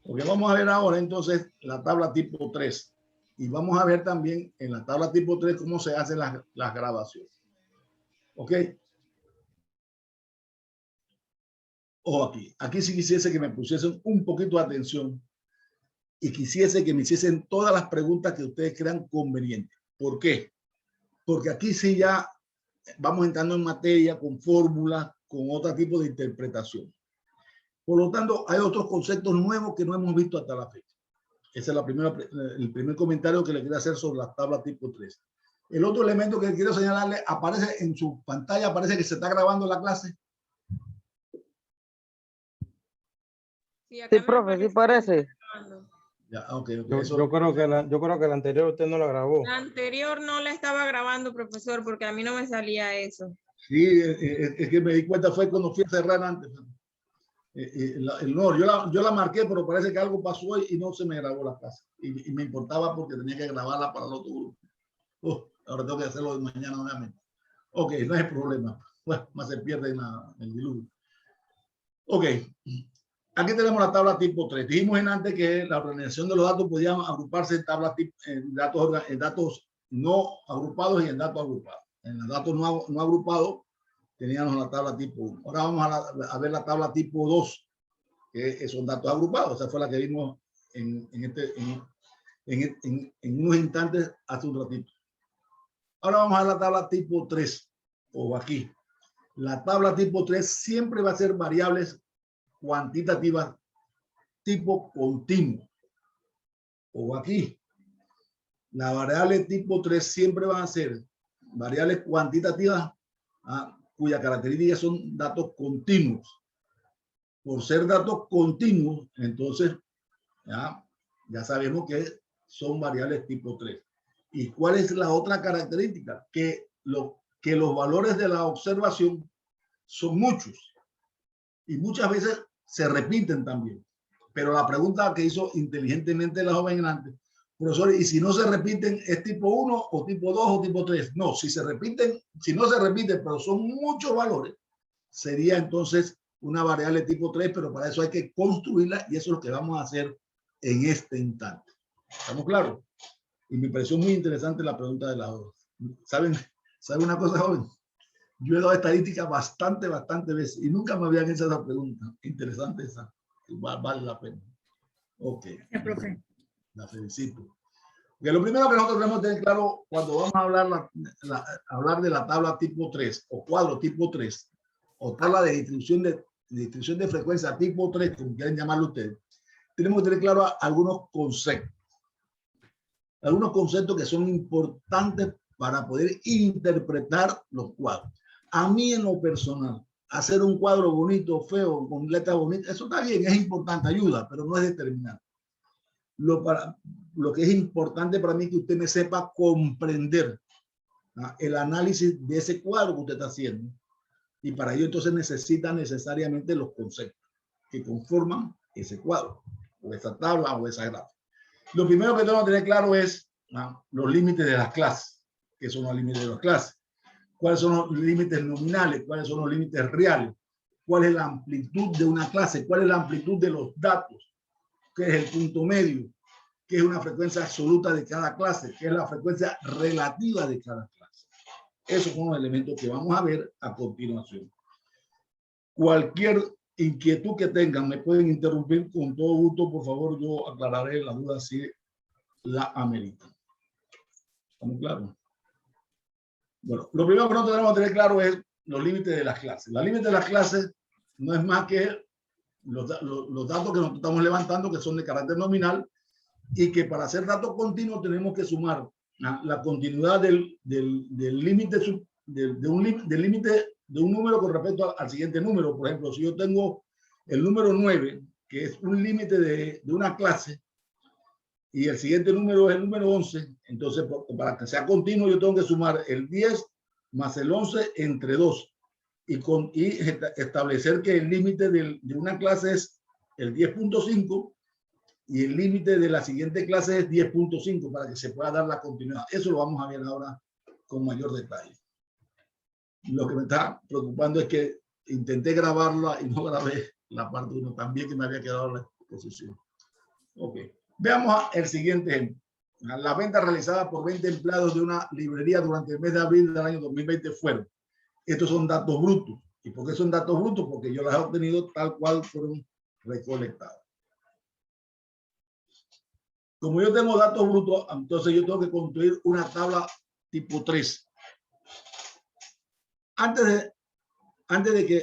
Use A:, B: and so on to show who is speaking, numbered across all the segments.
A: Porque vamos a ver ahora entonces la tabla tipo 3. Y vamos a ver también en la tabla tipo 3 cómo se hacen las grabaciones. ¿Ok? O aquí sí quisiese que me pusiesen un poquito de atención y quisiese que me hiciesen todas las preguntas que ustedes crean convenientes. ¿Por qué? Porque aquí sí ya vamos entrando en materia con fórmulas, con otro tipo de interpretación. Por lo tanto, hay otros conceptos nuevos que no hemos visto hasta la fecha. Ese es el primer comentario que le quiero hacer sobre la tabla tipo 3. El otro elemento que quiero señalarle, aparece en su pantalla, aparece que se está grabando la clase.
B: Sí, profe, sí parece.
A: Ya, okay.
C: Yo creo que la anterior usted no la grabó.
B: La anterior no la estaba grabando, profesor, porque a mí no me salía eso.
A: Sí, es que me di cuenta fue cuando fui a cerrar antes. No, yo la marqué, pero parece que algo pasó y no se me grabó la clase. Y me importaba porque tenía que grabarla para el otro grupo. Ahora tengo que hacerlo de mañana nuevamente. Ok, no hay problema. Bueno, más se pierde en el diluvio. Ok, aquí tenemos la tabla tipo 3. Dijimos en antes que la organización de los datos podía agruparse en tablas en datos no agrupados y en datos agrupados. En los datos no agrupados teníamos la tabla tipo 1. Ahora vamos a ver la tabla tipo 2, que son datos agrupados. Esa fue la que vimos en unos instantes hace un ratito. Ahora vamos a la tabla tipo 3, o aquí. La tabla tipo 3 siempre va a ser variables cuantitativas tipo continuo. O aquí. La variable tipo 3 siempre van a ser variables cuantitativas cuya característica son datos continuos. Por ser datos continuos, entonces ya sabemos que son variables tipo 3. ¿Y cuál es la otra característica? Que los valores de la observación son muchos y muchas veces se repiten también. Pero la pregunta que hizo inteligentemente la joven antes, profesor, ¿y si no se repiten es tipo 1 o tipo 2 o tipo 3? No, si no se repiten, pero son muchos valores, sería entonces una variable tipo 3, pero para eso hay que construirla y eso es lo que vamos a hacer en este instante. ¿Estamos claros? Y me pareció muy interesante la pregunta de la joven. ¿Saben una cosa, joven? Yo he dado estadísticas bastante veces y nunca me habían hecho esa pregunta. Interesante esa. Vale la pena. Ok.
D: Gracias, profe.
A: La felicito. Porque lo primero que nosotros tenemos que tener claro cuando vamos a hablar de la tabla tipo 3 o cuadro tipo 3 o tabla de distribución de frecuencia tipo 3, como quieren llamarlo ustedes, tenemos que tener claro algunos conceptos. Algunos conceptos que son importantes para poder interpretar los cuadros. A mí en lo personal, hacer un cuadro bonito, feo, con letras bonitas, eso está bien, es importante, ayuda, pero no es determinante. Lo que es importante para mí es que usted me sepa comprender el análisis de ese cuadro que usted está haciendo. Y para ello entonces necesita necesariamente los conceptos que conforman ese cuadro, o esa tabla, o esa gráfica. Lo primero que tengo que tener claro es los límites de las clases. ¿Qué son los límites de las clases? ¿Cuáles son los límites nominales? ¿Cuáles son los límites reales? ¿Cuál es la amplitud de una clase? ¿Cuál es la amplitud de los datos? ¿Qué es el punto medio? ¿Qué es una frecuencia absoluta de cada clase? ¿Qué es la frecuencia relativa de cada clase? Esos son los elementos que vamos a ver a continuación. Cualquier inquietud que tengan, me pueden interrumpir con todo gusto. Por favor, yo aclararé la duda si la amerita. ¿Estamos claros? Bueno, lo primero que nosotros tenemos que tener claro es los límites de las clases. Los límites de las clases no es más que los datos que nosotros estamos levantando, que son de carácter nominal, y que para hacer datos continuos tenemos que sumar la continuidad del límite de un número con respecto al siguiente número. Por ejemplo, si yo tengo el número 9, que es un límite de una clase, y el siguiente número es el número 11, entonces para que sea continuo yo tengo que sumar el 10 más el 11 entre 2 y establecer que el límite de una clase es el 10.5 y el límite de la siguiente clase es 10.5 para que se pueda dar la continuidad. Eso lo vamos a ver ahora con mayor detalle. Lo que me está preocupando es que intenté grabarla y no grabé la parte 1 también, que me había quedado la exposición. Ok. Veamos el siguiente ejemplo. La venta realizada por 20 empleados de una librería durante el mes de abril del año 2020 fueron. Estos son datos brutos. ¿Y por qué son datos brutos? Porque yo las he obtenido tal cual fueron recolectados. Como yo tengo datos brutos, entonces yo tengo que construir una tabla tipo 3. Antes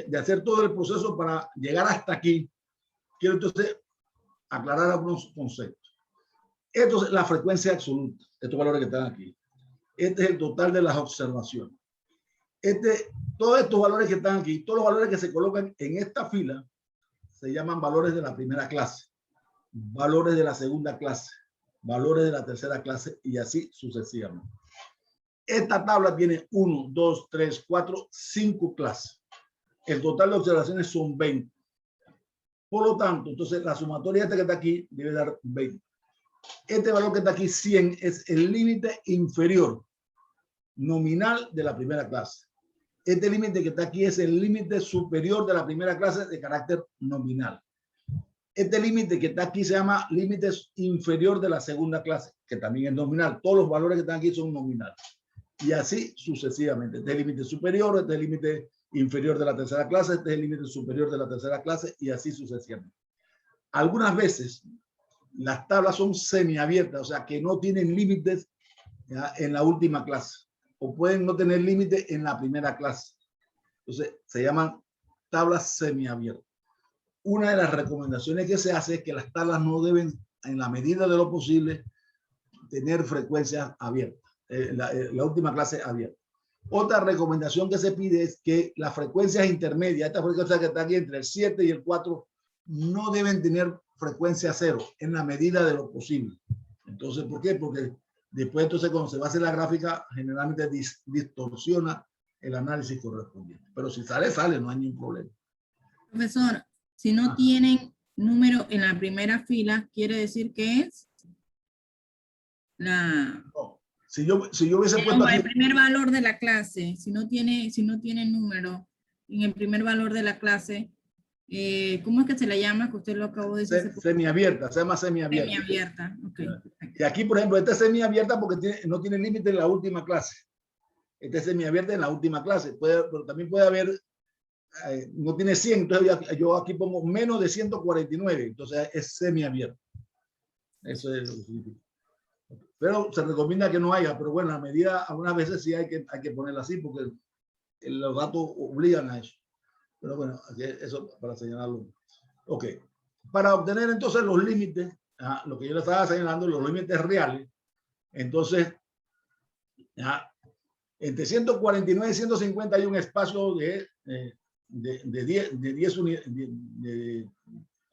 A: de hacer todo el proceso para llegar hasta aquí, quiero entonces aclarar algunos conceptos. Esto es la frecuencia absoluta, estos valores que están aquí. Este es el total de las observaciones. Todos estos valores que están aquí, todos los valores que se colocan en esta fila, se llaman valores de la primera clase, valores de la segunda clase, valores de la tercera clase y así sucesivamente. Esta tabla tiene 1, 2, 3, 4, 5 clases. El total de observaciones son 20. Por lo tanto, entonces la sumatoria que está aquí debe dar 20. Este valor que está aquí, 100, es el límite inferior nominal de la primera clase. Este límite que está aquí es el límite superior de la primera clase de carácter nominal. Este límite que está aquí se llama límite inferior de la segunda clase, que también es nominal. Todos los valores que están aquí son nominales. Y así sucesivamente. Este es el límite superior, este es el límite inferior de la tercera clase, este es el límite superior de la tercera clase y así sucesivamente. Algunas veces las tablas son semiabiertas, o sea que no tienen límites en la última clase o pueden no tener límite en la primera clase. Entonces se llaman tablas semiabiertas. Una de las recomendaciones que se hace es que las tablas no deben, en la medida de lo posible, tener frecuencias abiertas, la última clase abierta. Otra recomendación que se pide es que las frecuencias intermedias, esta frecuencia que está aquí entre el 7 y el 4, no deben tener frecuencia cero en la medida de lo posible. Entonces, ¿por qué? Porque después, entonces, cuando se va a hacer la gráfica, generalmente distorsiona el análisis correspondiente. Pero si sale, sale, no hay ningún problema.
D: Profesor, si no tienen número en la primera fila, ¿quiere decir que es la...
A: No. Si yo hubiese puesto aquí...
D: El primer valor de la clase, si no tiene número en el primer valor de la clase, ¿cómo es que se le llama? Que usted lo acabó de decir.
A: Semiabierta, se llama semiabierta.
D: Semiabierta, ok.
A: Y aquí, por ejemplo, esta es semiabierta porque no tiene límite en la última clase. Esta es semiabierta en la última clase. Pero también puede haber, no tiene 100, entonces yo aquí pongo menos de 149, entonces es semiabierta. Eso es lo que significa. Pero se recomienda que no haya, pero bueno, a medida, algunas veces sí hay que ponerla así porque los datos obligan a eso. Pero bueno, eso para señalarlo. Ok. Para obtener entonces los límites, lo que yo le estaba señalando, los límites reales, entonces, entre 149 y 150 hay un espacio de 10 unidades,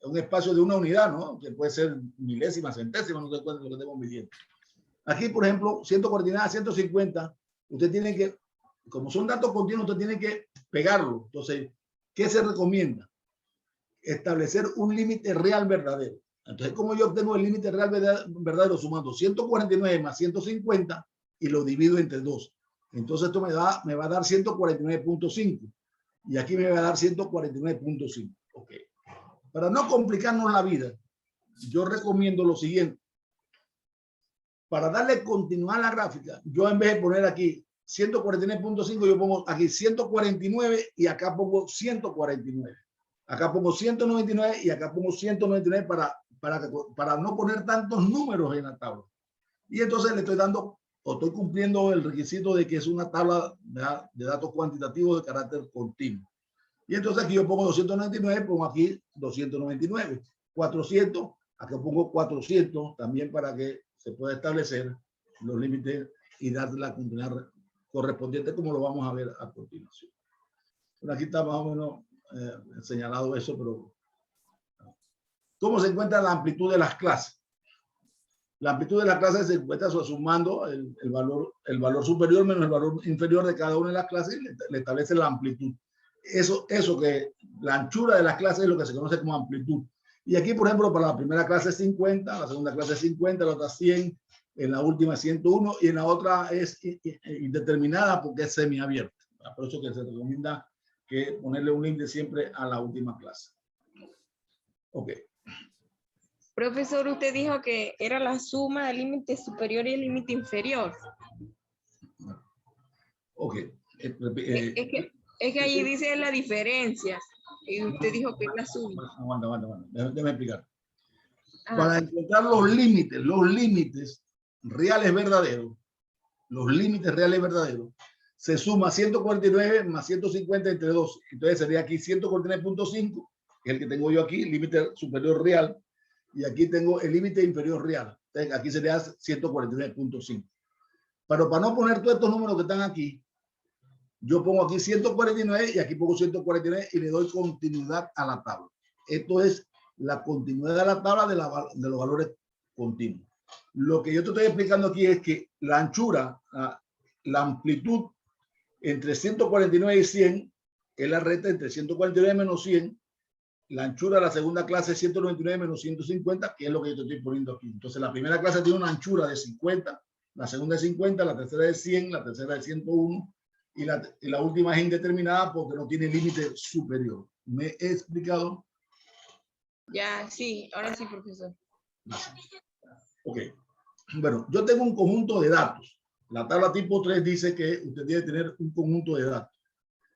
A: un espacio de una unidad, ¿no? Que puede ser milésima, centésima, no sé cuánto es lo que estamos midiendo. Aquí, por ejemplo, 149 a 150, usted tiene que, como son datos continuos, usted tiene que pegarlo. Entonces, ¿qué se recomienda? Establecer un límite real verdadero. Entonces, ¿cómo yo obtengo el límite real verdadero? Sumando 149 más 150 y lo divido entre 2. Entonces, esto me va a dar 149.5. Y aquí me va a dar 149.5. Ok. Para no complicarnos la vida, yo recomiendo lo siguiente. Para darle continuidad a la gráfica, yo en vez de poner aquí 149.5, yo pongo aquí 149 y acá pongo 149. Acá pongo 199 y acá pongo 199 para no poner tantos números en la tabla. Y entonces le estoy dando, o estoy cumpliendo el requisito de que es una tabla de datos cuantitativos de carácter continuo. Y entonces aquí yo pongo 299, pongo aquí 299. 400, acá pongo 400 también para que se pueda establecer los límites y dar la continuidad correspondiente como lo vamos a ver a continuación. Pero aquí está más o menos señalado eso, pero ¿cómo se encuentra la amplitud de las clases? La amplitud de las clases se encuentra sumando el valor superior menos el valor inferior de cada una de las clases y le establece la amplitud. Eso que la anchura de las clases es lo que se conoce como amplitud. Y aquí, por ejemplo, para la primera clase es 50, la segunda clase es 50, la otra 100, en la última 101 y en la otra es indeterminada porque es semiabierta. Por eso que se recomienda que ponerle un límite siempre a la última clase. Ok.
B: Profesor, usted dijo que era la suma del límite superior y el límite inferior.
A: Ok.
B: Es que allí dice la diferencia. Y usted dijo que es la suma.
A: Aguanta. Déjame explicar.
B: Ah,
A: Para encontrar los límites reales verdaderos, se suma 149 más 150 entre 2. Entonces sería aquí 149.5, que es el que tengo yo aquí, límite superior real, y aquí tengo el límite inferior real. Entonces aquí sería 149.5. Pero para no poner todos estos números que están aquí, yo pongo aquí 149 y aquí pongo 149 y le doy continuidad a la tabla. Esto es la continuidad de la tabla de los valores continuos. Lo que yo te estoy explicando aquí es que la anchura, la amplitud entre 149 y 100 es la recta entre 149 menos 100. La anchura de la segunda clase es 199 menos 150, que es lo que yo te estoy poniendo aquí. Entonces la primera clase tiene una anchura de 50, la segunda es 50, la tercera es 100, la tercera es 101 y la última es indeterminada porque no tiene límite superior. ¿Me he explicado?
B: ya, sí, ahora sí, profesor.
A: Ok. Bueno, yo tengo un conjunto de datos. La tabla tipo 3 dice que usted debe tener un conjunto de datos.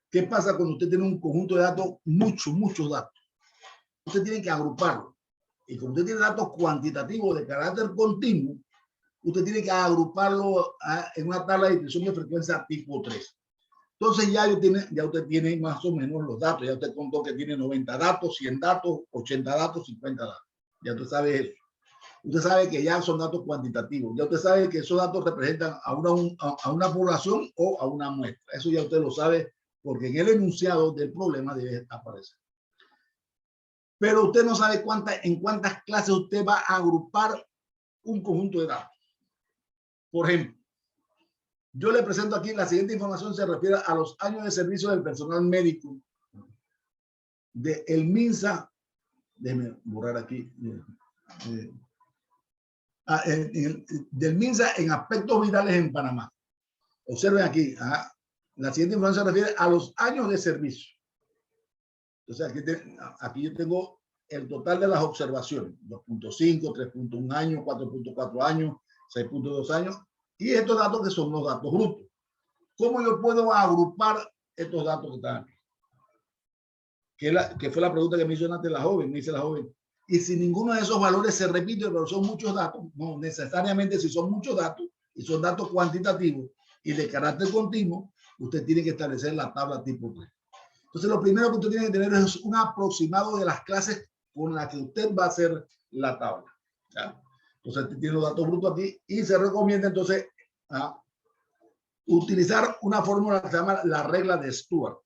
A: ¿Qué pasa cuando usted tiene un conjunto de datos? Muchos datos. Usted tiene que agruparlo. Y como usted tiene datos cuantitativos de carácter continuo, usted tiene que agruparlo en una tabla de distribución de frecuencia tipo 3. Entonces ya usted tiene más o menos los datos. Ya usted contó que tiene 90 datos, 100 datos, 80 datos, 50 datos. Ya usted sabe eso. Usted sabe que ya son datos cuantitativos. Ya usted sabe que esos datos representan a una población o a una muestra. Eso ya usted lo sabe porque en el enunciado del problema debe aparecer. Pero usted no sabe en cuántas clases usted va a agrupar un conjunto de datos. Por ejemplo, yo le presento aquí la siguiente información, se refiere a los años de servicio del personal médico del MINSA. Déjeme borrar aquí. Del MINSA en aspectos vitales en Panamá. Observen aquí, la siguiente información se refiere a los años de servicio. Entonces aquí yo tengo el total de las observaciones, 2.5, 3.1 años, 4.4 años, 6.2 años, y estos datos que son los datos brutos. ¿Cómo yo puedo agrupar estos datos que están aquí? Que fue la pregunta que me hizo antes la joven, me dice la joven. Y si ninguno de esos valores se repite, pero son muchos datos, no necesariamente si son muchos datos y son datos cuantitativos y de carácter continuo, usted tiene que establecer la tabla tipo 3. Entonces, lo primero que usted tiene que tener es un aproximado de las clases con las que usted va a hacer la tabla. ¿Ya? Entonces, usted tiene los datos brutos aquí y se recomienda entonces utilizar una fórmula que se llama la regla de Stuart.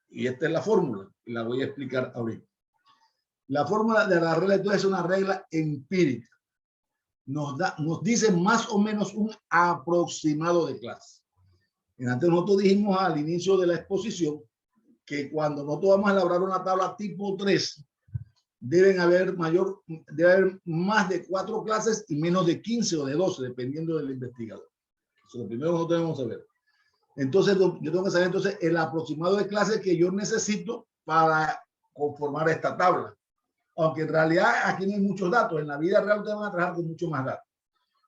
A: Y esta es la fórmula, y la voy a explicar ahorita. La fórmula de la regla de Stuart es una regla empírica. Nos dice más o menos un aproximado de clase. Antes nosotros dijimos al inicio de la exposición que cuando nosotros vamos a elaborar una tabla tipo 3, debe haber más de 4 clases y menos de 15 o de 12, dependiendo del investigador. Eso es lo primero que nosotros debemos saber. Entonces, yo tengo que saber entonces el aproximado de clases que yo necesito para conformar esta tabla. Aunque en realidad aquí no hay muchos datos. En la vida real ustedes van a trabajar con mucho más datos.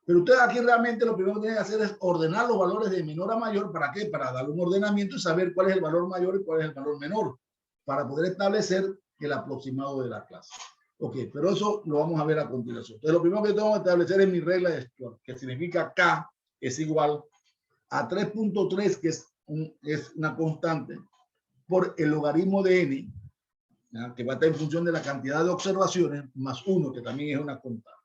A: Pero ustedes aquí realmente lo primero que tienen que hacer es ordenar los valores de menor a mayor. ¿Para qué? Para darle un ordenamiento y saber cuál es el valor mayor y cuál es el valor menor. Para poder establecer el aproximado de la clase. Ok, pero eso lo vamos a ver a continuación. Entonces, lo primero que tengo que establecer es mi regla de Stuart, que significa K es igual a 3.3, que es una constante, por el logaritmo de n, ¿ya? Que va a estar en función de la cantidad de observaciones, más 1, que también es una constante.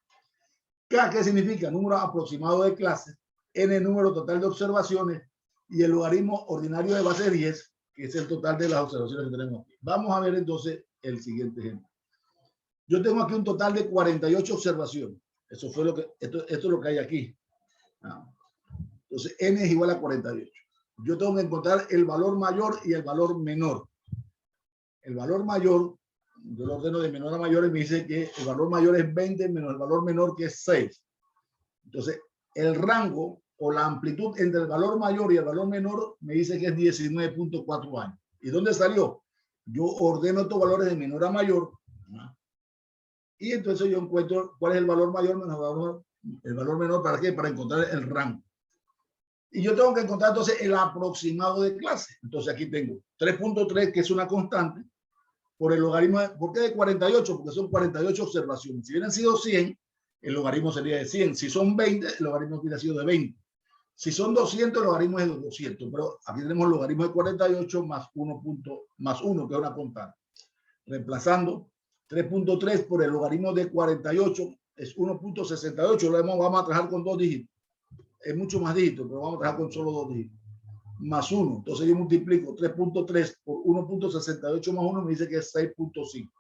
A: K, ¿qué significa? Número aproximado de clases, n número total de observaciones, y el logaritmo ordinario de base 10, que es el total de las observaciones que tenemos aquí. Vamos a ver entonces el siguiente ejemplo. Yo tengo aquí un total de 48 observaciones. Eso fue esto es lo que hay aquí. Entonces, n es igual a 48. Yo tengo que encontrar el valor mayor y el valor menor. El valor mayor, yo lo ordeno de menor a mayor y me dice que el valor mayor es 20 menos el valor menor, que es 6. Entonces, el rango o la amplitud entre el valor mayor y el valor menor me dice que es 19.4 años. ¿Y dónde salió? Yo ordeno estos valores de menor a mayor, ¿no? y entonces yo encuentro cuál es el valor mayor menos el valor menor. ¿Para qué? Para encontrar el rango. Y yo tengo que encontrar entonces el aproximado de clase. Entonces aquí tengo 3.3, que es una constante, por el logaritmo. ¿Por qué de 48? Porque son 48 observaciones. Si hubieran sido 100, el logaritmo sería de 100. Si son 20, el logaritmo hubiera sido de 20. Si son 200, el logaritmo es de 200. Pero aquí tenemos el logaritmo de 48 más 1, más 1, que es una constante. Reemplazando 3.3 por el logaritmo de 48 es 1.68. Lo vamos a trabajar con 2 dígitos. Es mucho más dígitos, pero vamos a trabajar con solo 2 dígitos. Más 1. Entonces yo multiplico 3.3 por 1.68 más 1, me dice que es 6.5.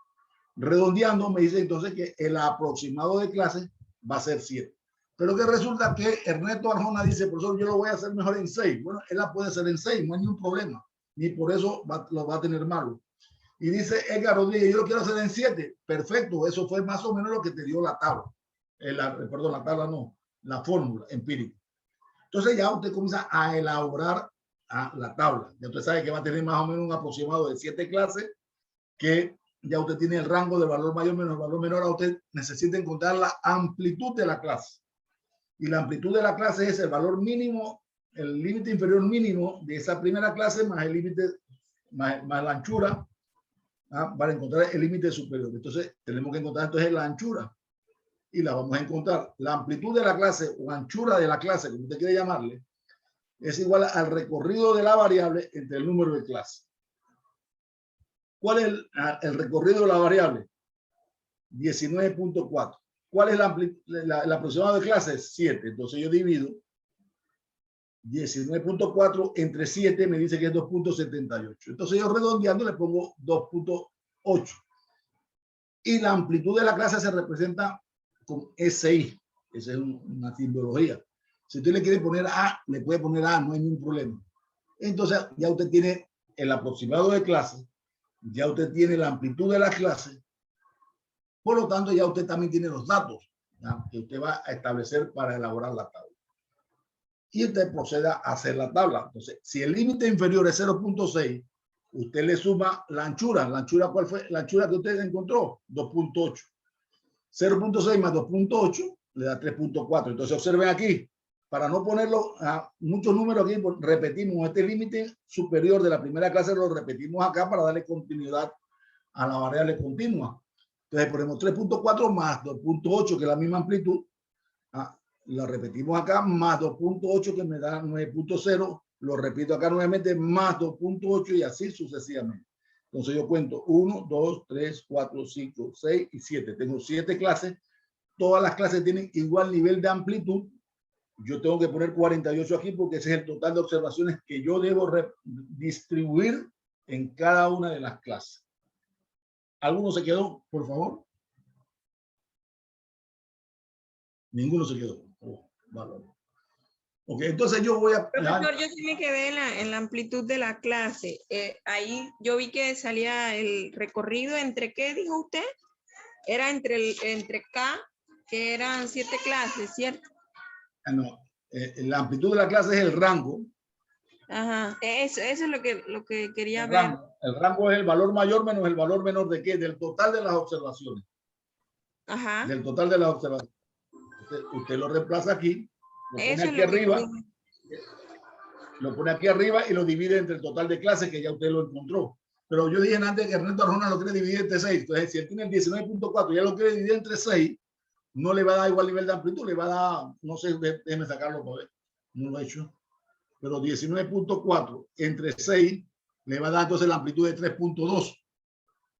A: Redondeando, me dice entonces que el aproximado de clase va a ser 7. Pero que resulta que Ernesto Arjona dice, profesor, yo lo voy a hacer mejor en 6. Bueno, él la puede hacer en 6, no hay ningún problema. Ni por eso lo va a tener malo. Y dice Edgar Rodríguez, yo lo quiero hacer en 7. Perfecto, eso fue más o menos lo que te dio la tabla. Perdón, la tabla no, la fórmula empírica. Entonces ya usted comienza a elaborar la tabla. Ya usted sabe que va a tener más o menos un aproximado de 7 clases, que ya usted tiene el rango de valor mayor menos valor menor. A usted necesita encontrar la amplitud de la clase. Y la amplitud de la clase es el valor mínimo, el límite inferior mínimo de esa primera clase más el límite, más la anchura, para encontrar el límite superior. Entonces tenemos que encontrar entonces la anchura. Y la vamos a encontrar. La amplitud de la clase o anchura de la clase, como usted quiere llamarle, es igual al recorrido de la variable entre el número de clase. ¿Cuál es el recorrido de la variable? 19.4. ¿Cuál es la aproximado de clase? 7. Entonces yo divido 19.4 entre 7, me dice que es 2.78. Entonces yo redondeando le pongo 2.8. Y la amplitud de la clase se representa con SI. Esa es una simbología. Si usted le quiere poner A, le puede poner A, no hay ningún problema. Entonces ya usted tiene el aproximado de clase, ya usted tiene la amplitud de la clase, por lo tanto ya usted también tiene los datos, ¿ya?, que usted va a establecer para elaborar la tabla. Y usted proceda a hacer la tabla. Entonces, si el límite inferior es 0.6, usted le suma la anchura. ¿La anchura cuál fue? La anchura que usted encontró, 2.8. 0.6 más 2.8 le da 3.4. Entonces observen aquí, para no ponerlo a muchos números aquí, repetimos este límite superior de la primera clase, lo repetimos acá para darle continuidad a la variable continua. Entonces ponemos 3.4 más 2.8, que es la misma amplitud. La repetimos acá, más 2.8, que me da 9.0. Lo repito acá nuevamente, más 2.8 y así sucesivamente. Entonces yo cuento 1, 2, 3, 4, 5, 6 y 7. Tengo 7 clases. Todas las clases tienen igual nivel de amplitud. Yo tengo que poner 48 aquí porque ese es el total de observaciones que yo debo distribuir en cada una de las clases. ¿Alguno se quedó, por favor? Ninguno se quedó. Vale. Ok, entonces yo voy a...
B: Profesor, yo sí me quedé en la amplitud de la clase. Ahí yo vi que salía el recorrido entre, ¿qué dijo usted? Era entre K, que eran 7 clases, ¿cierto?
A: No, la amplitud de la clase es el rango.
B: Ajá, eso es lo que quería ver.
A: El rango es el valor mayor menos el valor menor de qué? Del total de las observaciones.
B: Ajá.
A: Del total de las observaciones. Usted lo reemplaza aquí, lo pone aquí arriba, lo pone aquí arriba y lo divide entre el total de clases que ya usted lo encontró. Pero yo dije antes que Ernesto Arjona lo quiere dividir entre 6. Entonces, si él tiene el 19.4 y ya lo quiere dividir entre 6, no le va a dar igual nivel de amplitud, le va a dar, no sé, déjeme sacarlo para ver. No lo he hecho. Pero 19.4 entre 6 le va a dar entonces la amplitud de 3.2.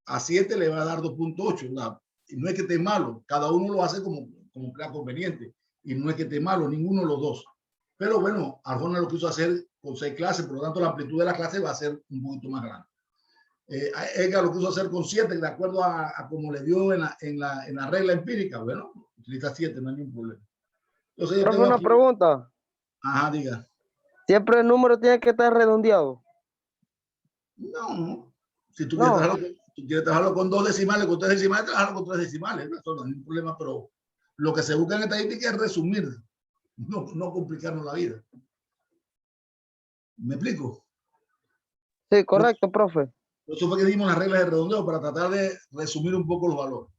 A: A 7 le va a dar 2.8. Y no es que esté malo, cada uno lo hace como crea conveniente. Y no es que esté malo, ninguno de los dos. Pero bueno, Arjona lo quiso hacer con 6 clases, por lo tanto la amplitud de la clase va a ser un poquito más grande. Edgar lo quiso hacer con 7, de acuerdo a como le dio en la regla empírica. Bueno, utiliza 7, no hay ningún problema. Entonces,
E: Profe, una pregunta.
A: Ajá, diga.
E: ¿Siempre el número tiene que estar redondeado?
A: No. Si tú quieres trabajarlo con 2 decimales, con 3 decimales, trabajarlo con 3 decimales. No hay ningún problema, pero lo que se busca en estadística es resumir, no complicarnos la vida. ¿Me explico?
E: Sí, correcto, profe.
A: Eso fue que dimos las reglas de redondeo para tratar de resumir un poco los valores.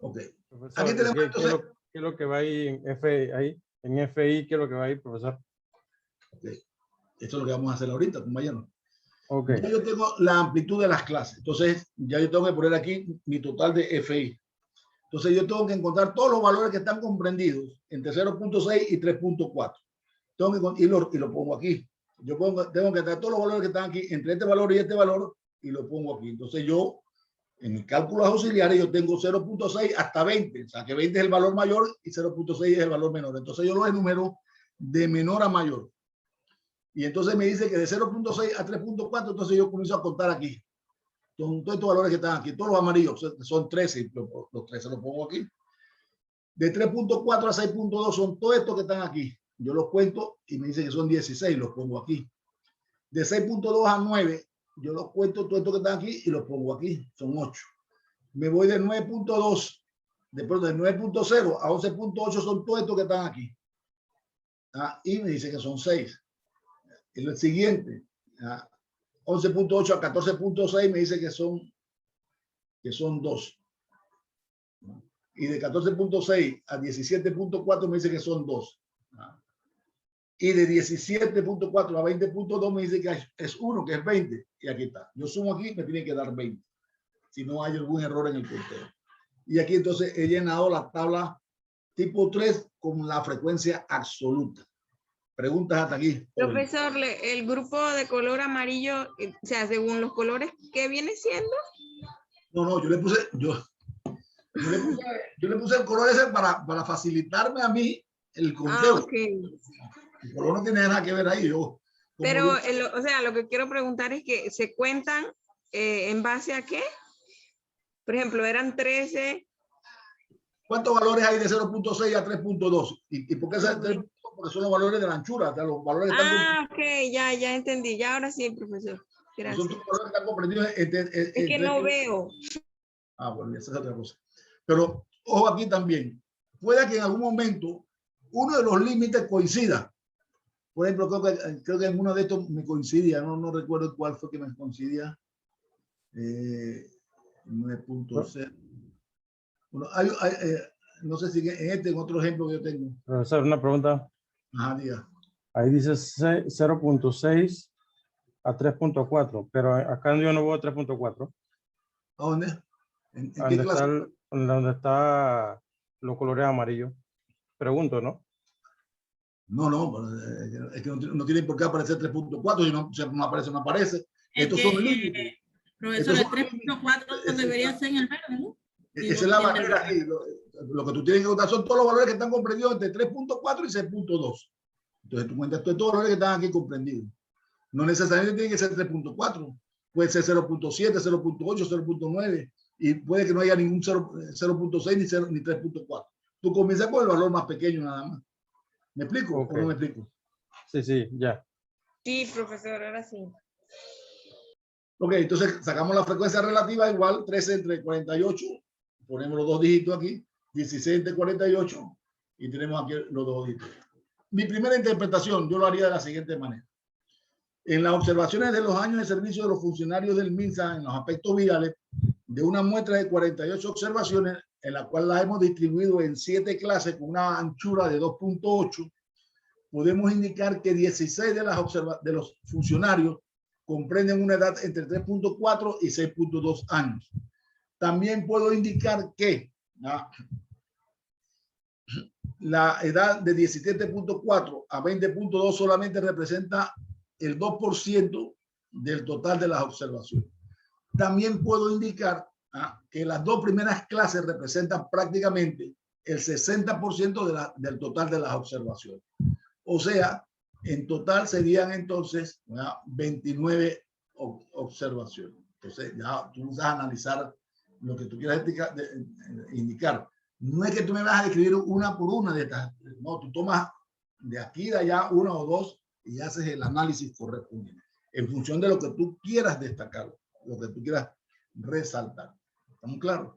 A: Ok.
C: Profesor,
A: Aquí tenemos
C: ¿qué
A: entonces.
C: qué es lo que va ahí en FI? En FI, ¿qué es lo que va ahí, profesor?
A: Ok. Esto es lo que vamos a hacer ahorita, compañeros.
C: Ok.
A: Ya yo tengo la amplitud de las clases. Entonces, ya yo tengo que poner aquí mi total de FI. Entonces, yo tengo que encontrar todos los valores que están comprendidos entre 0.6 y 3.4. Y lo pongo aquí. Tengo que traer todos los valores que están aquí entre este valor y este valor y lo pongo aquí. Entonces, yo, en mis cálculos auxiliares, yo tengo 0.6 hasta 20. O sea, que 20 es el valor mayor y 0.6 es el valor menor. Entonces, yo lo enumero de menor a mayor. Y entonces me dice que de 0.6 a 3.4, entonces yo comienzo a contar aquí. Todos estos valores que están aquí, todos los amarillos, son 13, los 13 los pongo aquí. De 3.4 a 6.2 son todos estos que están aquí. Yo los cuento y me dice que son 16, los pongo aquí. De 6.2 a 9, yo los cuento todos estos que están aquí y los pongo aquí, son 8. Me voy de 9.2, después de 9.0 a 11.8 son todos estos que están aquí. Y me dice que son 6. El siguiente, 11.8 a 14.6 me dice que son 2. Y de 14.6 a 17.4 me dice que son 2. Y de 17.4 a 20.2 me dice que es 1, que es 20. Y aquí está. Yo sumo aquí, me tiene que dar 20. Si no hay algún error en el conteo. Y aquí entonces he llenado la tabla tipo 3 con la frecuencia absoluta. Preguntas hasta aquí.
B: Profesor, el grupo de color amarillo, o sea, según los colores, ¿qué viene siendo?
A: No, yo le puse el color ese para facilitarme a mí el conteo.
B: Ok.
A: El color no tiene nada que ver ahí.
B: Pero, o sea, lo que quiero preguntar es que se cuentan en base a qué. Por ejemplo, eran 13.
A: ¿Cuántos valores hay de 0.6 a 3.2? ¿Y por qué es 3.2? Porque son los valores de la anchura. O sea, los valores están
B: Ok, ya entendí. Ya ahora sí, profesor. Gracias.
A: Son los valores que están comprendidos
B: es que no veo.
A: Bueno, esa es otra cosa. Pero, ojo aquí también. Puede que en algún momento uno de los límites coincida. Por ejemplo, creo que en uno de estos me coincidía. No recuerdo cuál fue que me coincidía. 9.0. Bueno, no sé si en otro ejemplo que yo tengo.
C: Profesor, una pregunta.
A: Ajá, diga.
C: Ahí dice 0.6 a 3.4, pero acá yo no veo 3.4.
A: ¿A dónde? ¿En qué clase?
C: Donde está los colores amarillos. Pregunto, ¿no?
A: No, es que no tiene por qué aparecer 3.4, si no aparece, no aparece. Estos son límites.
D: Profesor, el 3.4 debería ser en el verde, ¿no?
A: Esa es la manera aquí. Lo que tú tienes que contar son todos los valores que están comprendidos entre 3.4 y 6.2. Entonces tú cuentas todos los valores que están aquí comprendidos. No necesariamente tiene que ser 3.4. Puede ser 0.7, 0.8, 0.9. Y puede que no haya ningún 0.6 ni 3.4. Tú comienzas con el valor más pequeño nada más. ¿Me explico o no me explico?
C: Sí, ya.
B: Sí, profesor, ahora sí.
A: Ok, entonces sacamos la frecuencia relativa igual 13 entre 48. Ponemos los dos dígitos aquí. 16 entre 48. Y tenemos aquí los dos dígitos. Mi primera interpretación yo lo haría de la siguiente manera. En las observaciones de los años de servicio de los funcionarios del MINSA en los aspectos virales, de una muestra de 48 observaciones, en la cual las hemos distribuido en 7 clases con una anchura de 2.8, podemos indicar que 16 de los funcionarios comprenden una edad entre 3.4 y 6.2 años. También puedo indicar que la edad de 17.4 a 20.2 solamente representa el 2% del total de las observaciones. También puedo indicar que las dos primeras clases representan prácticamente el 60% del total de las observaciones. O sea, en total serían entonces 29 observaciones. Entonces, ya tú vas a analizar lo que tú quieras indicar. No es que tú me vas a describir una por una de estas. No, tú tomas de aquí, de allá, una o dos y haces el análisis correspondiente en función de lo que tú quieras destacar, lo que tú quieras resaltar. ¿Estamos claros?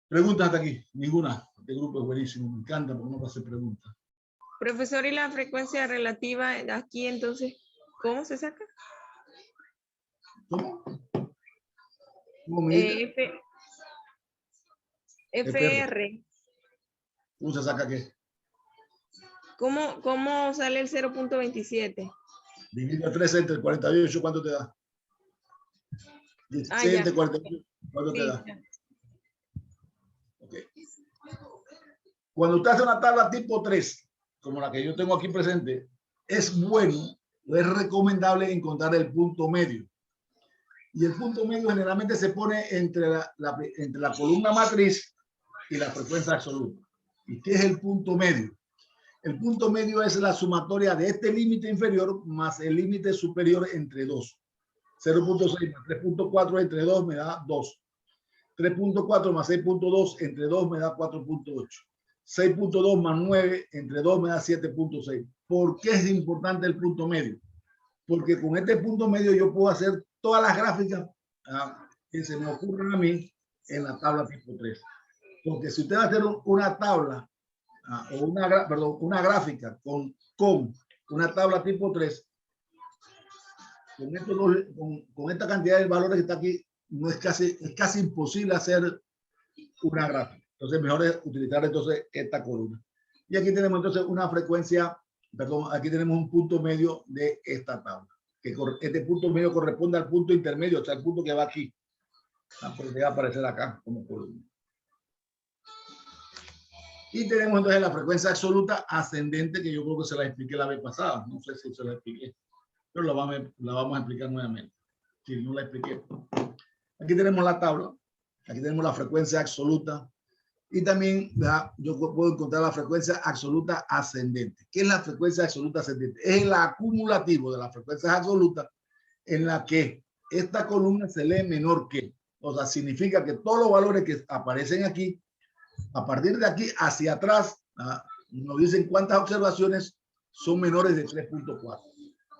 A: Preguntas hasta aquí. Ninguna. Este grupo es buenísimo. Me encanta porque no va a hacer preguntas.
B: Profesor, ¿y la frecuencia relativa aquí entonces cómo se saca?
A: ¿Cómo? ¿Cómo me dices?
B: FR.
A: ¿Cómo se saca qué?
B: ¿Cómo sale el 0.27?
A: Divide 13 entre 48, ¿cuánto te da? 16
B: ya.
A: entre 48, ¿cuánto te
B: Sí,
A: da?
B: ya.
A: Ok. Cuando usted hace una tabla tipo 3, como la que yo tengo aquí presente, es bueno, es recomendable encontrar el punto medio. Y el punto medio generalmente se pone entre la columna matriz y la frecuencia absoluta. ¿Y qué es el punto medio? El punto medio es la sumatoria de este límite inferior más el límite superior entre 2. 0.6 más 3.4 entre 2 me da 2. 3.4 más 6.2 entre 2 me da 4.8. 6.2 más 9 entre 2 me da 7.6. ¿Por qué es importante el punto medio? Porque con este punto medio yo puedo hacer todas las gráficas que se me ocurran a mí en la tabla tipo 3. Porque si usted va a hacer una tabla o una gráfica con una tabla tipo 3, con esta cantidad de valores que está aquí, es casi imposible hacer una gráfica. Entonces, mejor es utilizar entonces esta columna. Y aquí tenemos entonces una frecuencia, aquí tenemos un punto medio de esta tabla. Este punto medio corresponde al punto intermedio, o sea, el punto que va aquí. Porque va a aparecer acá como columna. Y tenemos entonces la frecuencia absoluta ascendente, que yo creo que se la expliqué la vez pasada. No sé si se la expliqué, pero la vamos a explicar nuevamente. Si no la expliqué. Aquí tenemos la tabla. Aquí tenemos la frecuencia absoluta. Y también yo puedo encontrar la frecuencia absoluta ascendente. ¿Qué es la frecuencia absoluta ascendente? Es el acumulativo de las frecuencias absolutas en la que esta columna se lee menor que. O sea, significa que todos los valores que aparecen aquí, a partir de aquí hacia atrás, nos dicen cuántas observaciones son menores de 3.4.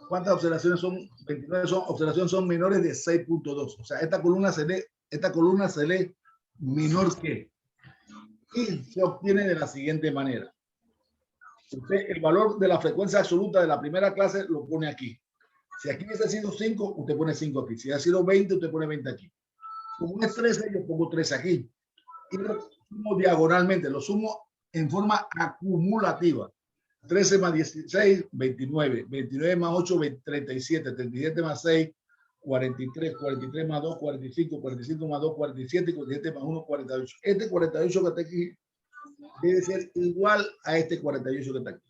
A: ¿Cuántas observaciones son? 29 observaciones son menores de 6.2. O sea, esta columna se lee menor que. Y se obtiene de la siguiente manera. Usted el valor de la frecuencia absoluta de la primera clase lo pone aquí. Si aquí hubiese sido 5, usted pone 5 aquí. Si ha sido 20, usted pone 20 aquí. Como es 13, yo pongo 13 aquí. Y lo sumo diagonalmente, lo sumo en forma acumulativa. 13 más 16, 29. 29 más 8, 37. 37 más 6, 43. 43 más 2, 45. 45 más 2, 47. 47 más 1, 48. Este 48 que está aquí debe ser igual a este 48 que está aquí.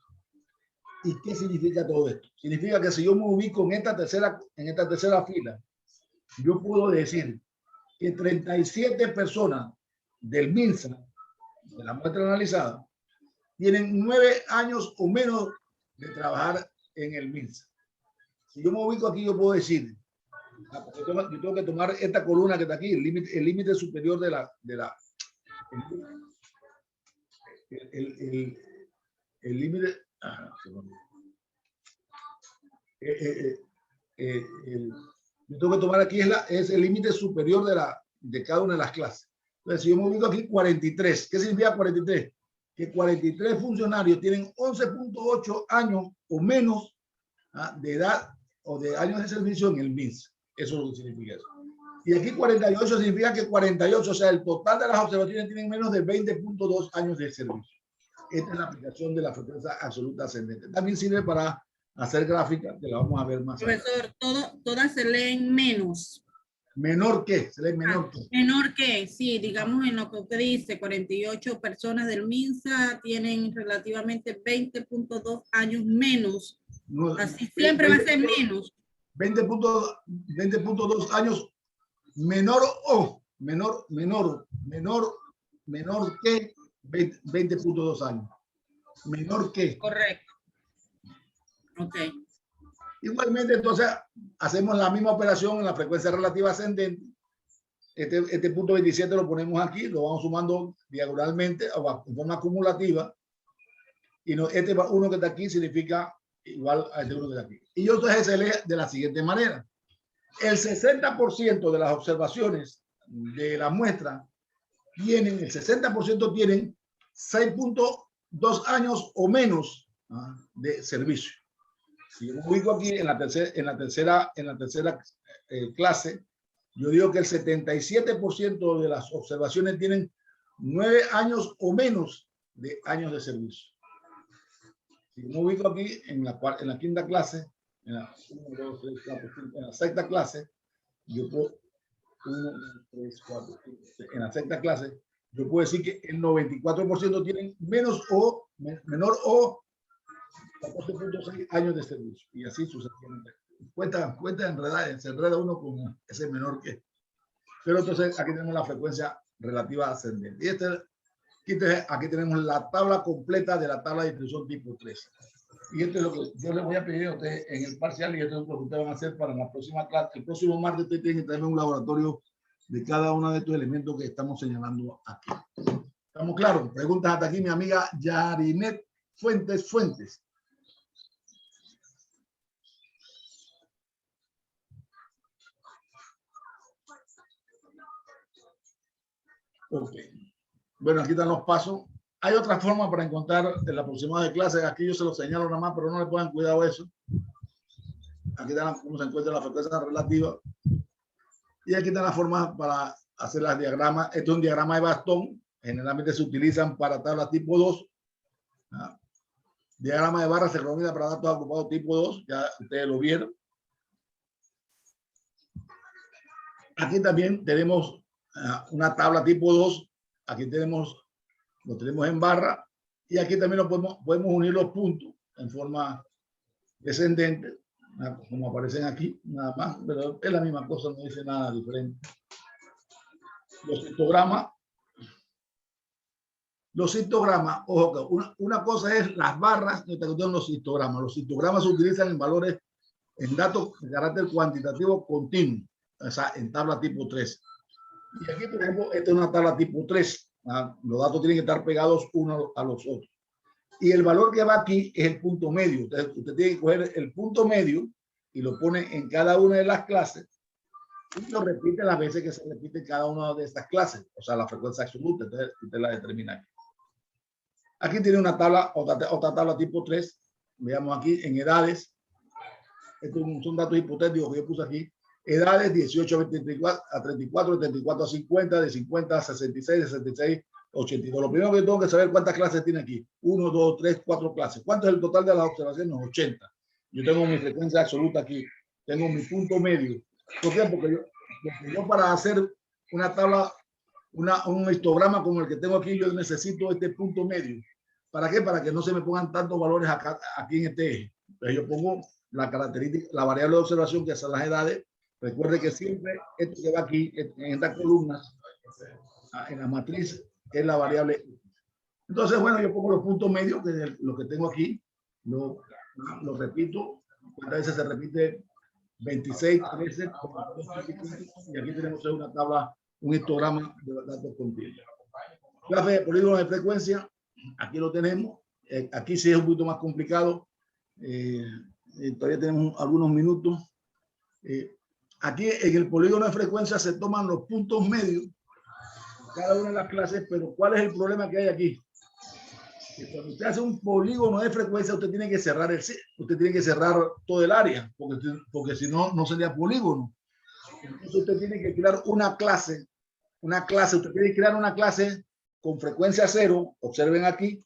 A: ¿Y qué significa todo esto? Significa que si yo me ubico en esta tercera fila, yo puedo decir que 37 personas del MINSA, de la muestra analizada, tienen 9 años o menos de trabajar en el MINSA. Si yo me ubico aquí, yo puedo decir, yo tengo que tomar esta columna que está aquí, el límite superior el límite, yo tengo que tomar aquí es el límite superior de cada una de las clases. Entonces, si yo me ubico aquí 43, ¿qué significa 43? Que 43 funcionarios tienen 11.8 años o menos de edad o de años de servicio en el MINS. Eso es lo que significa eso. Y aquí 48 significa que 48, o sea, el total de las observaciones tienen menos de 20.2 años de servicio. Esta es la aplicación de la frecuencia absoluta ascendente. También sirve para hacer gráficas, que la vamos a ver más adelante.
D: Profesor, todas se leen menos.
A: ¿Menor qué? Se lee menor qué.
D: Menor que, sí, digamos en lo que usted dice, 48 personas del MINSA tienen relativamente 20.2 años menos.
A: No,
D: así siempre va a ser menos.
A: 20.2 años menor que 20.2 años. Menor que.
D: Correcto. Ok.
A: Igualmente, entonces, hacemos la misma operación en la frecuencia relativa ascendente. Este punto 27 lo ponemos aquí, lo vamos sumando diagonalmente o en forma acumulativa. Y este uno que está aquí significa igual a este uno que está aquí. Y yo entonces se lee de la siguiente manera. El 60% de las observaciones de la muestra tienen 6.2 años o menos de servicio. Si yo me ubico aquí en la tercera clase, yo digo que el 77% de las observaciones tienen 9 años o menos de años de servicio. Si me ubico aquí en la quinta clase, en la 1, 2, 3, 4, 5, en la sexta clase, yo puedo, 1, 2, 3, 4, 5, en la sexta clase, yo puedo decir que el 94% tienen menor o 14.6 años de servicio, y así sucesivamente. Cuenta enredar, se enreda uno con ese menor que. Pero entonces aquí tenemos la frecuencia relativa ascendente. Y aquí tenemos la tabla completa de la tabla de distribución tipo 3. Y esto es lo que yo les voy a pedir a ustedes en el parcial, y esto es lo que ustedes van a hacer para la próxima clase. El próximo martes ustedes tienen que traerme un laboratorio de cada uno de estos elementos que estamos señalando aquí. ¿Estamos claros? Preguntas hasta aquí, mi amiga Yarinet Fuentes. Ok. Bueno, aquí están los pasos. Hay otra forma para encontrar el aproximado de clase. Aquí yo se lo señalo nada más, pero no le pongan cuidado a eso. Aquí están cómo se encuentra la frecuencia relativa. Y aquí están las formas para hacer las diagramas. Esto es un diagrama de bastón. Generalmente se utilizan para tablas tipo 2. ¿Ah? Diagrama de barra se recomienda para datos ocupados tipo 2. Ya ustedes lo vieron. Aquí también tenemos una tabla tipo 2. Aquí lo tenemos en barra, y aquí también lo podemos unir los puntos en forma descendente, como aparecen aquí, nada más, pero es la misma cosa, no dice nada diferente. Los histogramas, ojo, una cosa es las barras, y otra cosa son los histogramas. Los histogramas se utilizan en valores, en datos de carácter cuantitativo continuo, o sea, en tabla tipo 3. Y aquí, por ejemplo, esta es una tabla tipo 3. Los datos tienen que estar pegados unos a los otros. Y el valor que va aquí es el punto medio. Usted tiene que coger el punto medio y lo pone en cada una de las clases y lo repite las veces que se repite cada una de estas clases. O sea, la frecuencia absoluta. Entonces, usted la determina aquí. Aquí tiene una tabla, otra tabla tipo 3. Veamos aquí en edades. Estos son datos hipotéticos que yo puse aquí. Edades 18 a 34, 34 a 50, de 50 a 66, 66 a 82. Lo primero que tengo que saber cuántas clases tiene aquí. 1, 2, 3, 4 clases. ¿Cuánto es el total de las observaciones? 80. Yo tengo mi frecuencia absoluta aquí. Tengo mi punto medio. ¿Por qué? Porque yo para hacer una tabla, un histograma como el que tengo aquí, yo necesito este punto medio. ¿Para qué? Para que no se me pongan tantos valores aquí en este eje. Entonces yo pongo la característica, la variable de observación, que son las edades. Recuerde que siempre esto que va aquí, en esta columna, en la matriz, es la variable. Entonces, bueno, yo pongo los puntos medios, que es lo que tengo aquí, lo repito. ¿Cuántas veces se repite? 26, 13, y aquí tenemos una tabla, un histograma de datos continuos. Clase de polígono de frecuencia, aquí lo tenemos. Aquí sí es un poquito más complicado. Todavía tenemos algunos minutos. Aquí en el polígono de frecuencia se toman los puntos medios cada una de las clases, pero ¿cuál es el problema que hay aquí? Que cuando usted hace un polígono de frecuencia, usted tiene que cerrar todo el área, porque si no, no sería polígono. Entonces usted tiene que crear una clase, usted tiene que crear una clase con frecuencia 0, observen aquí,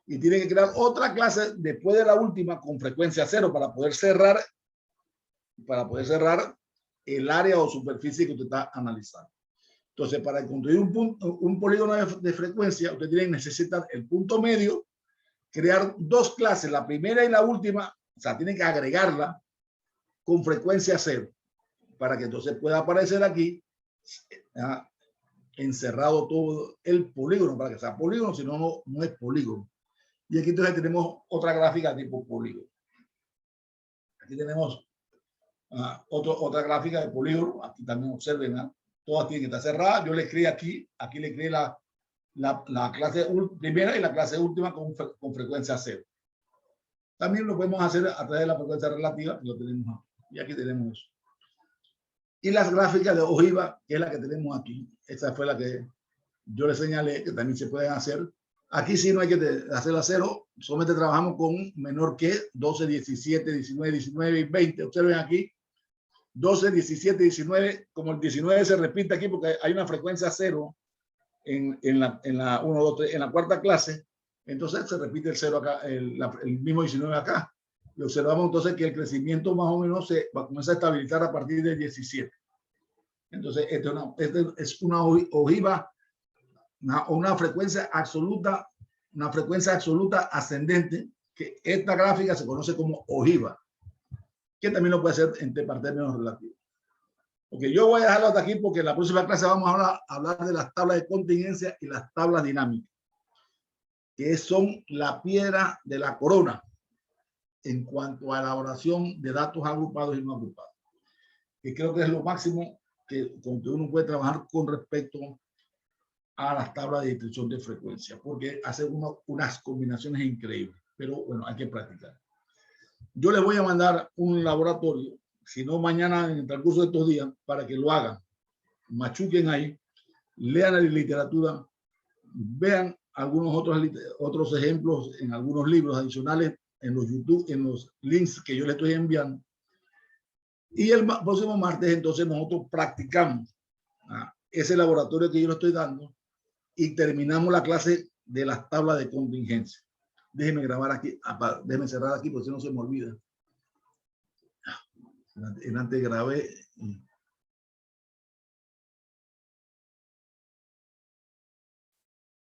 A: y tiene que crear otra clase después de la última con frecuencia 0 para poder cerrar el área o superficie que usted está analizando. Entonces, para construir un polígono de frecuencia, usted necesita el punto medio, crear dos clases, la primera y la última, o sea, tiene que agregarla con frecuencia 0, para que entonces pueda aparecer aquí encerrado todo el polígono, para que sea polígono, si no, no es polígono. Y aquí entonces tenemos otra gráfica tipo polígono. Aquí tenemos otra gráfica de polígono. Aquí también observen, todas tienen que estar cerradas. Yo le escribí aquí le escribí la clase primera y la clase última con frecuencia 0. También lo podemos hacer a través de la frecuencia relativa, que lo tenemos aquí. Y aquí tenemos eso. Y las gráficas de ojiva, que es la que tenemos aquí. Esta fue la que yo le señalé, que también se pueden hacer. Aquí sí no hay que hacerla 0, solamente trabajamos con menor que 12, 17, 19, 19 y 20. Observen aquí, 12, 17, 19, como el 19 se repite aquí porque hay una frecuencia 0 en la 1, 2, 3, en la cuarta clase, entonces se repite el 0 acá, el mismo 19 acá. Y observamos entonces que el crecimiento más o menos se va a comenzar a estabilizar a partir del 17. Entonces, esta es una ojiva, una frecuencia absoluta ascendente, que esta gráfica se conoce como ojiva, que también lo puede hacer en términos relativos. Okay, yo voy a dejarlo hasta aquí porque en la próxima clase vamos a hablar de las tablas de contingencia y las tablas dinámicas, que son la piedra de la corona en cuanto a elaboración de datos agrupados y no agrupados. Y creo que es lo máximo con que uno puede trabajar con respecto a las tablas de distribución de frecuencia, porque hace unas combinaciones increíbles, pero bueno, hay que practicar. Yo les voy a mandar un laboratorio, si no mañana en el transcurso de estos días, para que lo hagan, machuquen ahí, lean la literatura, vean algunos otros ejemplos en algunos libros adicionales en los YouTube, en los links que yo les estoy enviando. Y el próximo martes entonces nosotros practicamos ese laboratorio que yo les estoy dando y terminamos la clase de las tablas de contingencia. Déjenme grabar aquí, déjenme cerrar aquí porque si no se me olvida. Antes grabé.